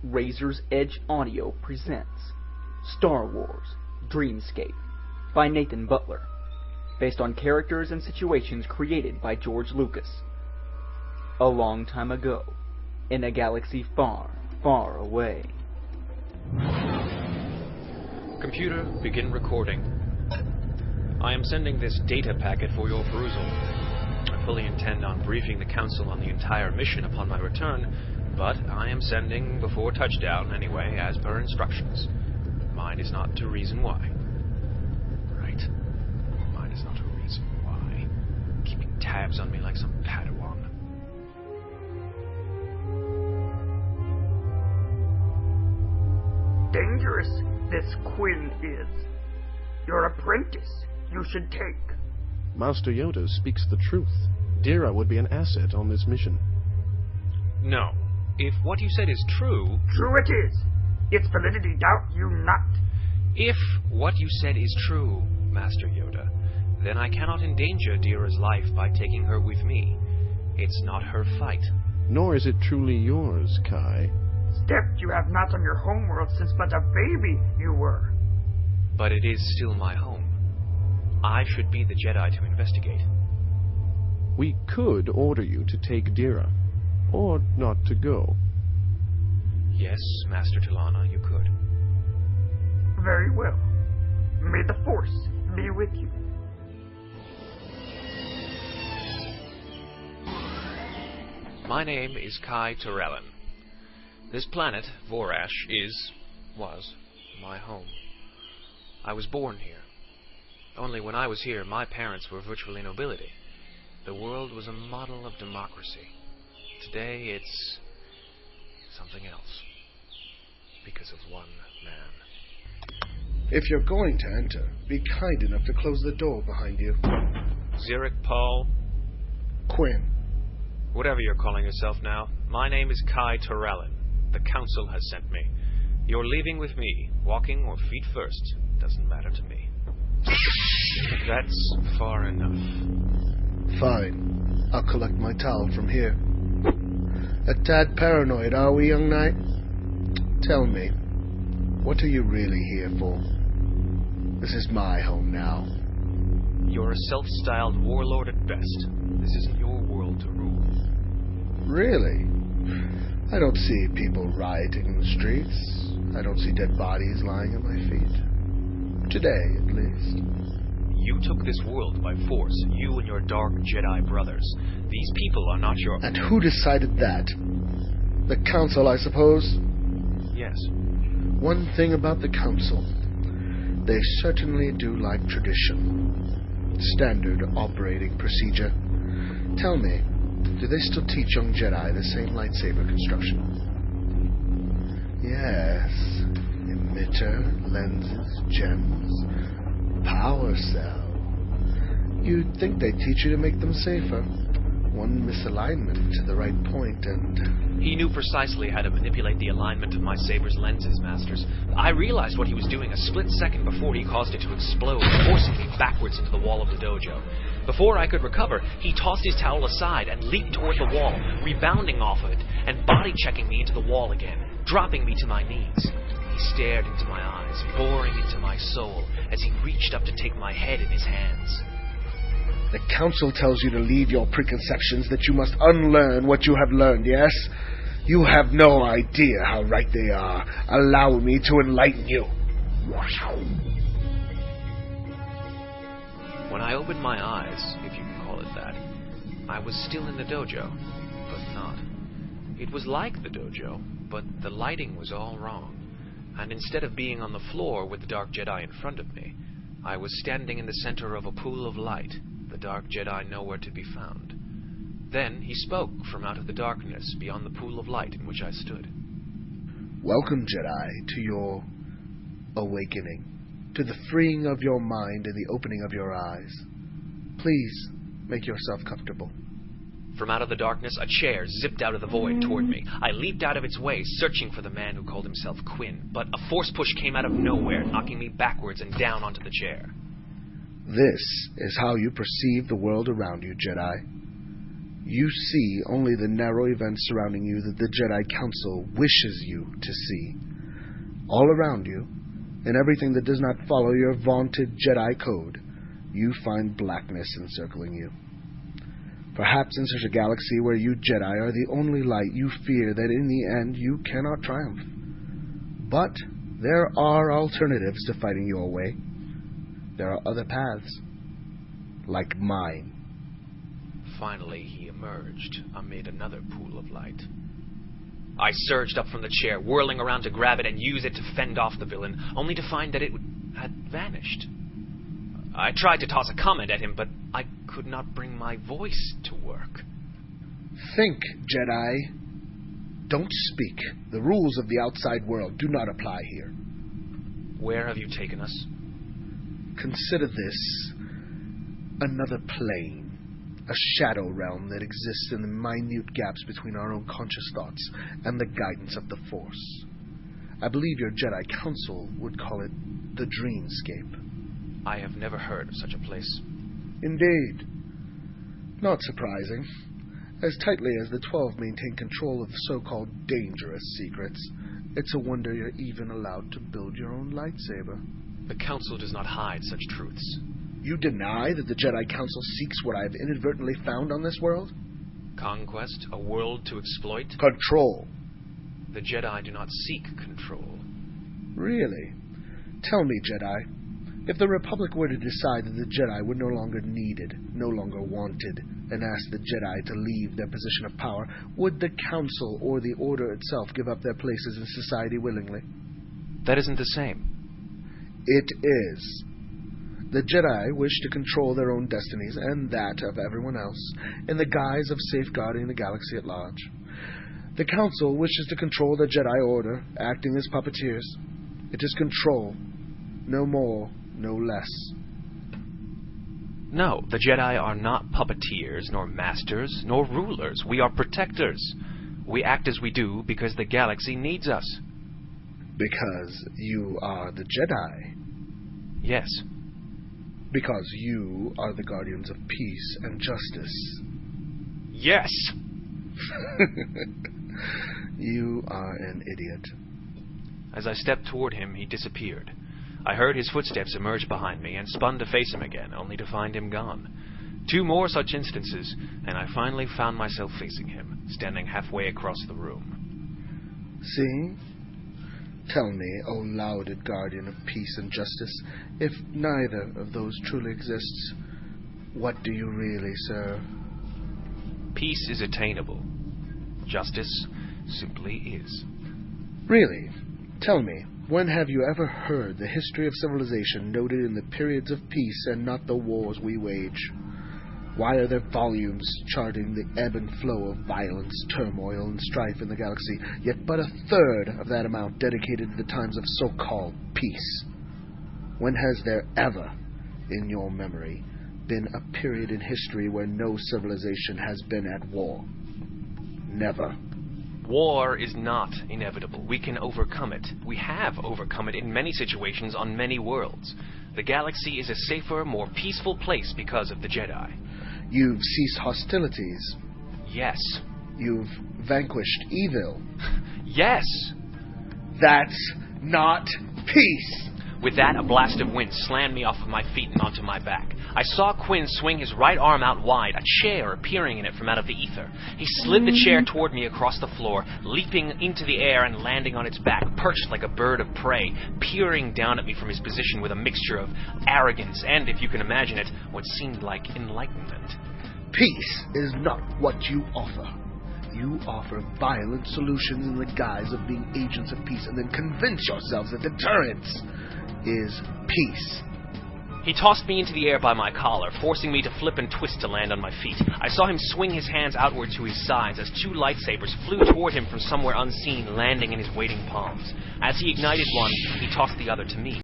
Razor's Edge Audio presents Star Wars Dreamscape by Nathan Butler, based on characters and situations created by George Lucas. A long time ago, in a galaxy far, far away. Computer, begin recording. I am sending this data packet for your perusal. I fully intend on briefing the Council on the entire mission upon my return, but I am sending before touchdown anyway, as per instructions. Mine is not to reason why. Right. Mine is not to reason why. Keeping tabs on me like some Padawan. Dangerous, this Quinn is. Your apprentice, you should take. Master Yoda speaks the truth. Dira would be an asset on this mission. No. If what you said is true... True it is. Its validity doubt you not. If what you said is true, Master Yoda, then I cannot endanger Dira's life by taking her with me. It's not her fight. Nor is it truly yours, Kai. Stepped you have not on your homeworld since but a baby you were. But it is still my home. I should be the Jedi to investigate. We could order you to take Dira, or not to go. Yes, Master Tilana, you could. Very well. May the Force be with you. My name is Kai Torellin. This planet, Vorash, was my home. I was born here. Only when I was here, my parents were virtually nobility. The world was a model of democracy. Today, it's something else. Because of one man. If you're going to enter, be kind enough to close the door behind you. Zurich Paul. Quinn. Whatever you're calling yourself now, my name is Kai Torellin. The Council has sent me. You're leaving with me, walking or feet first. Doesn't matter to me. That's far enough. Fine. I'll collect my towel from here. A tad paranoid, are we, young knight? Tell me, what are you really here for? This is my home now. You're a self-styled warlord at best. This isn't your world to rule. Really? I don't see people rioting in the streets. I don't see dead bodies lying at my feet. Today, at least. You took this world by force, you and your dark Jedi brothers. These people are not your... And who decided that? The Council, I suppose? Yes. One thing about the Council. They certainly do like tradition. Standard operating procedure. Tell me, do they still teach young Jedi the same lightsaber construction? Yes. Emitter, lenses, gems, power cell. You'd think they'd teach you to make them safer. One misalignment to the right point and... He knew precisely how to manipulate the alignment of my saber's lenses, Masters. I realized what he was doing a split second before he caused it to explode, forcing me backwards into the wall of the dojo. Before I could recover, he tossed his towel aside and leaped toward the wall, rebounding off of it, and body-checking me into the wall again, dropping me to my knees. He stared into my eyes, boring into my soul, as he reached up to take my head in his hands. The Council tells you to leave your preconceptions, that you must unlearn what you have learned, yes? You have no idea how right they are. Allow me to enlighten you. When I opened my eyes, if you can call it that, I was still in the dojo, but not. It was like the dojo, but the lighting was all wrong. And instead of being on the floor with the Dark Jedi in front of me, I was standing in the center of a pool of light, the Dark Jedi nowhere to be found. Then he spoke from out of the darkness beyond the pool of light in which I stood. Welcome, Jedi, to your awakening, to the freeing of your mind and the opening of your eyes. Please, make yourself comfortable. From out of the darkness, a chair zipped out of the void toward me. I leaped out of its way, searching for the man who called himself Quinn, but a force push came out of nowhere, knocking me backwards and down onto the chair. This is how you perceive the world around you, Jedi. You see only the narrow events surrounding you that the Jedi Council wishes you to see. All around you, in everything that does not follow your vaunted Jedi code, you find blackness encircling you. Perhaps in such a galaxy where you Jedi are the only light, you fear that in the end you cannot triumph. But there are alternatives to fighting your way. There are other paths, like mine. Finally, he emerged amid another pool of light. I surged up from the chair, whirling around to grab it and use it to fend off the villain, only to find that it had vanished. I tried to toss a comment at him, but I could not bring my voice to work. Think, Jedi. Don't speak. The rules of the outside world do not apply here. Where have you taken us? Consider this another plane. A shadow realm that exists in the minute gaps between our own conscious thoughts and the guidance of the Force. I believe your Jedi Council would call it the Dreamscape. I have never heard of such a place. Indeed. Not surprising. As tightly as the 12 maintain control of the so-called dangerous secrets, it's a wonder you're even allowed to build your own lightsaber. The Council does not hide such truths. You deny that the Jedi Council seeks what I have inadvertently found on this world? Conquest? A world to exploit? Control. The Jedi do not seek control. Really? Tell me, Jedi, if the Republic were to decide that the Jedi were no longer needed, no longer wanted, and asked the Jedi to leave their position of power, would the Council or the Order itself give up their places in society willingly? That isn't the same. It is. The Jedi wish to control their own destinies and that of everyone else in the guise of safeguarding the galaxy at large. The Council wishes to control the Jedi Order, acting as puppeteers. It is control. No more, no less. No, the Jedi are not puppeteers, nor masters, nor rulers. We are protectors. We act as we do because the galaxy needs us. Because you are the Jedi. Yes. Because you are the guardians of peace and justice. Yes! You are an idiot. As I stepped toward him, he disappeared. I heard his footsteps emerge behind me and spun to face him again, only to find him gone. 2 more such instances, and I finally found myself facing him, standing halfway across the room. See? Tell me, O lauded guardian of peace and justice, if neither of those truly exists, what do you really serve? Peace is attainable. Justice simply is. Really? Tell me, when have you ever heard the history of civilization noted in the periods of peace and not the wars we wage? Why are there volumes charting the ebb and flow of violence, turmoil, and strife in the galaxy, yet but 1/3 of that amount dedicated to the times of so-called peace? When has there ever, in your memory, been a period in history where no civilization has been at war? Never. War is not inevitable. We can overcome it. We have overcome it in many situations on many worlds. The galaxy is a safer, more peaceful place because of the Jedi. You've ceased hostilities. Yes. You've vanquished evil. Yes! That's not peace! With that, a blast of wind slammed me off of my feet and onto my back. I saw Quinn swing his right arm out wide, a chair appearing in it from out of the ether. He slid the chair toward me across the floor, leaping into the air and landing on its back, perched like a bird of prey, peering down at me from his position with a mixture of arrogance and, if you can imagine it, what seemed like enlightenment. Peace is not what you offer. You offer violent solutions in the guise of being agents of peace and then convince yourselves that deterrence is peace. He tossed me into the air by my collar, forcing me to flip and twist to land on my feet. I saw him swing his hands outward to his sides as 2 lightsabers flew toward him from somewhere unseen, landing in his waiting palms. As he ignited one, he tossed the other to me.